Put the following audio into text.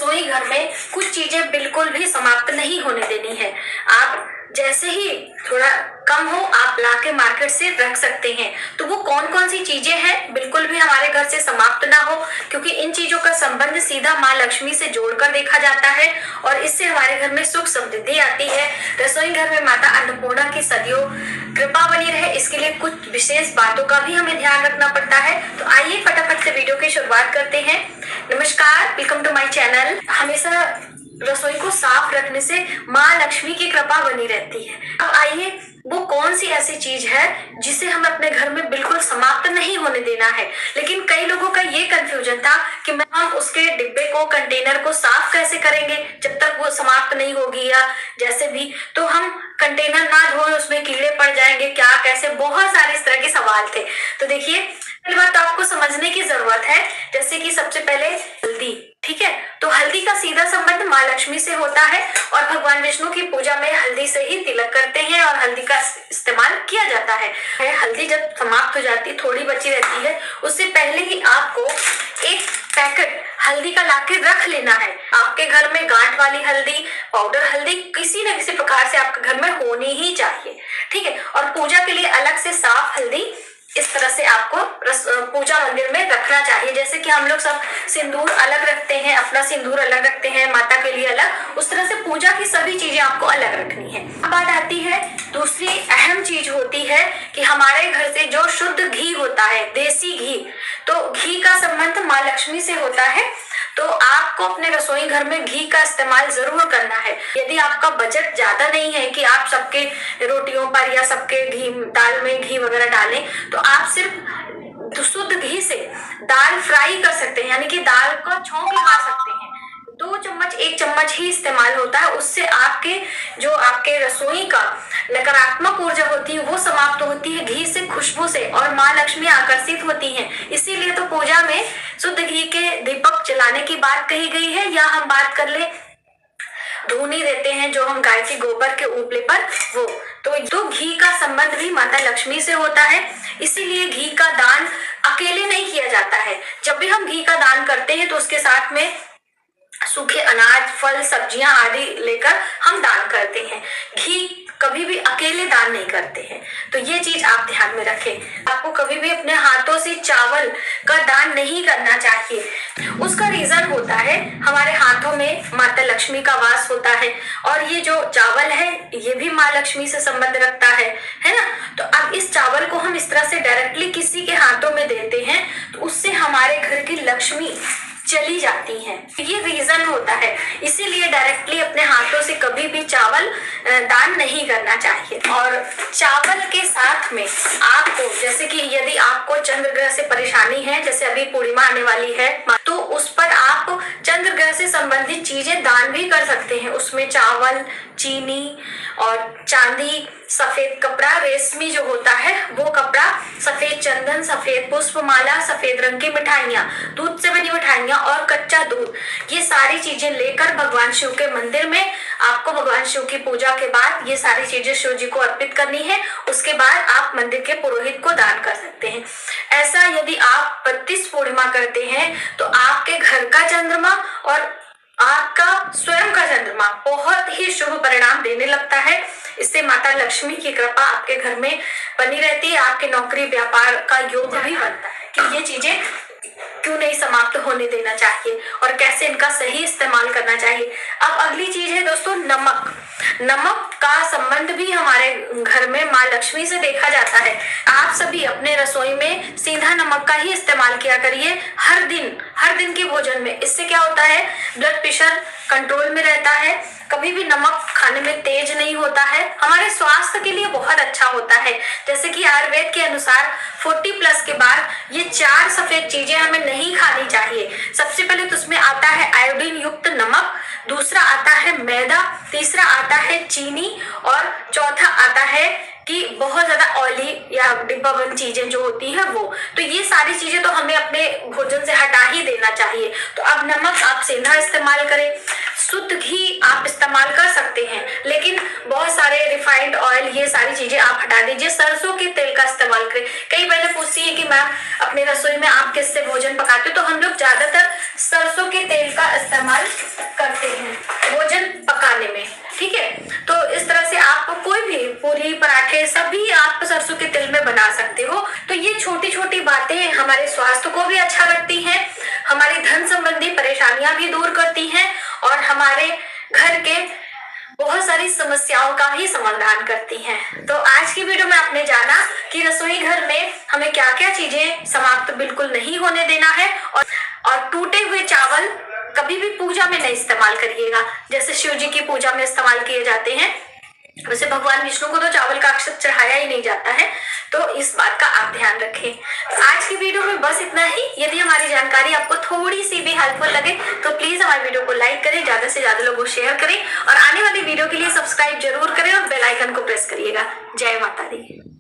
रसोई घर में कुछ चीजें बिल्कुल भी समाप्त नहीं होने देनी है। आप जैसे ही थोड़ा कम हो आप लाके मार्केट से रख सकते हैं। तो वो कौन कौन सी चीजें हैं बिल्कुल भी हमारे घर से समाप्त ना हो, क्योंकि इन चीजों का संबंध सीधा माँ लक्ष्मी से जोड़कर देखा जाता है और इससे हमारे घर में सुख समृद्धि आती है। रसोई घर में माता अन्नपूर्णा की सदियों कृपा बनी रहे, इसके लिए कुछ विशेष बातों का भी हमें ध्यान रखना पड़ता है। तो आइए फटाफट से वीडियो की शुरुआत करते हैं। नमस्कार, वेलकम टू माय चैनल। हमेशा रसोई को साफ रखने से माँ लक्ष्मी की कृपा बनी रहती है। अब आइए, वो कौन सी ऐसी चीज है जिसे हम अपने घर में बिल्कुल समाप्त नहीं होने देना है। लेकिन कई लोगों का ये कंफ्यूजन था कि हम उसके डिब्बे को, कंटेनर को साफ कैसे करेंगे जब तक वो समाप्त नहीं होगी, या जैसे भी तो हम कंटेनर ना धोए उसमें कीड़े पड़ जाएंगे क्या, कैसे, बहुत सारे इस तरह के सवाल थे। तो देखिए, पहली बात तो आपको समझने की जरूरत है, जैसे कि सबसे पहले हल्दी, ठीक है। तो हल्दी का सीधा संबंध माँ लक्ष्मी से होता है और भगवान विष्णु की पूजा में हल्दी से ही तिलक करते हैं और हल्दी का इस्तेमाल किया जाता है। हल्दी जब समाप्त हो जाती है, थोड़ी बची रहती है, उससे पहले ही आपको एक पैकेट हल्दी का लाके रख लेना है। आपके घर में गांठ वाली हल्दी, पाउडर हल्दी किसी न किसी प्रकार से आपके घर में होनी ही चाहिए, ठीक है। और पूजा के लिए अलग से साफ हल्दी इस तरह से आपको पूजा मंदिर में रखना चाहिए। जैसे कि हम लोग सब सिंदूर अलग रखते हैं, अपना सिंदूर अलग रखते हैं, माता के लिए अलग, उस तरह से पूजा की सभी चीजें आपको अलग रखनी है। अब बात आती है दूसरी अहम चीज होती है कि हमारे घर से जो शुद्ध घी होता है, देसी घी, तो घी का संबंध माँ लक्ष्मी से होता है। तो आपको अपने रसोई घर में घी का इस्तेमाल जरूर करना है। यदि आपका बजट ज्यादा नहीं है कि आप सबके रोटियों पर या सबके घी, दाल में घी वगैरह डालें, तो आप सिर्फ शुद्ध घी से दाल फ्राई कर सकते हैं, यानी कि दाल को छौंक लगा सकते हैं। 2 चम्मच 1 चम्मच ही इस्तेमाल होता है, उससे आपके रसोई का नकारात्मक ऊर्जा होती है वो समाप्त होती है घी से, खुशबू से, और माँ लक्ष्मी आकर्षित होती हैं। इसीलिए तो पूजा में शुद्ध घी के दीपक जलाने की बात कही गई है। या हम बात कर ले धूनी देते हैं जो हम गाय के गोबर के उपले पर, वो तो घी का संबंध भी माता लक्ष्मी से होता है। इसीलिए घी का दान अकेले नहीं किया जाता है। जब भी हम घी का दान करते हैं तो उसके साथ में सूखे अनाज, फल, सब्जियां आदि लेकर हम दान करते हैं। घी कभी भी अकेले दान नहीं करते हैं, तो ये चीज आप ध्यान में रखें। आपको कभी भी अपने हाथों से चावल का दान नहीं करना चाहिए। उसका रीजन होता है, हमारे हाथों में माता लक्ष्मी का वास होता है और ये जो चावल है ये भी माँ लक्ष्मी से संबंध रखता है ना। तो अब इस चावल को हम इस तरह से डायरेक्टली किसी के हाथों में देते हैं तो उससे हमारे घर की लक्ष्मी चली जाती हैं। ये रीजन होता है, इसीलिए डायरेक्टली अपने हाथों से कभी भी चावल दान नहीं करना चाहिए। और चावल के साथ में आपको, जैसे कि यदि आपको चंद्र ग्रह से परेशानी है, जैसे अभी पूर्णिमा आने वाली है, तो उस पर आप चंद्र ग्रह से संबंधित चीजें दान भी कर सकते हैं। उसमें चावल, चीनी और चांदी, सफेद कपड़ा, रेशमी जो होता है वो कपड़ा, सफेद चंदन, सफेद पुष्पमाला, सफेद रंग की मिठाइयाँ, दूध से बनी मिठाइयाँ और कच्चा दूध, ये सारी चीजें लेकर भगवान शिव के मंदिर में आपको भगवान शिव की पूजा के बाद ये सारी चीजें शिव जी को अर्पित करनी है। उसके बाद आप मंदिर के पुरोहित को दान कर सकते हैं। ऐसा यदि आप 32 पूर्णिमा करते हैं तो आपके घर का चंद्रमा और आपका स्वयं का चंद्रमा बहुत ही शुभ परिणाम देने लगता है। इससे माता लक्ष्मी की कृपा आपके घर में बनी रहती है। आपके नौकरी व्यापार का योग भी बनता है कि ये चीजें क्यों नहीं समाप्त होने देना चाहिए और कैसे इनका सही इस्तेमाल करना चाहिए। अब अगली चीज है दोस्तों, नमक। नमक का संबंध भी हमारे घर में माँ लक्ष्मी से देखा जाता है। आप सभी अपने रसोई में सीधा नमक का ही इस्तेमाल किया करिए हर दिन के भोजन में। इससे क्या होता है, ब्लड प्रेशर कंट्रोल में रहता है, कभी भी नमक खाने में तेज नहीं होता है, हमारे स्वास्थ्य के लिए बहुत अच्छा होता है। जैसे कि आयुर्वेद के अनुसार 40+ के बाद ये 4 सफेद चीजें हमें नहीं खानी चाहिए। सबसे पहले तो उसमें आता है आयोडीन युक्त नमक, दूसरा आता है मैदा, तीसरा आता है चीनी और चौथा आता है कि बहुत ज्यादा ऑयली या डिब्बा बंद चीजें जो होती है वो। तो ये सारी चीजें तो हमें अपने भोजन से हटा ही देना चाहिए। तो अब नमक आप सेंधा इस्तेमाल करें, शुद्ध घी आप इस्तेमाल कर सकते हैं, लेकिन बहुत सारे रिफाइंड ऑयल ये सारी चीजें आप हटा दीजिए, सरसों के तेल का इस्तेमाल करें। कई बहनें पूछती है कि मैम अपने रसोई में आप किससे भोजन पकाते हो, तो हम लोग ज्यादातर सरसों के तेल का इस्तेमाल करते हैं भोजन पकाने में, ठीक है। तो इस तरह से आप कोई भी पूरी पराठे सभी आप सरसों के तेल में बना सकते हो। तो ये छोटी छोटी बातें हमारे स्वास्थ्य को भी अच्छा रखती हैं, हमारी धन संबंधी परेशानियां भी दूर करती हैं और हमारे घर के बहुत सारी समस्याओं का ही समाधान करती हैं। तो आज की वीडियो में आपने जाना कि रसोई घर में हमें क्या क्या चीजें समाप्त बिल्कुल नहीं होने देना है, और टूटे हुए चावल कभी भी पूजा में नहीं इस्तेमाल करिएगा। जैसे शिव जी की पूजा में इस्तेमाल किए जाते हैं, वैसे भगवान विष्णु को तो चावल का अक्षत चढ़ाया ही नहीं जाता है, तो इस बात का आप ध्यान रखें। आज की वीडियो में बस इतना ही। यदि हमारी जानकारी आपको थोड़ी सी भी हेल्पफुल लगे तो प्लीज हमारी वीडियो को लाइक करें, ज्यादा से ज्यादा लोगों को शेयर करें और आने वाली वीडियो के लिए सब्सक्राइब जरूर करें और बेल आइकन को प्रेस करिएगा। जय माता दी।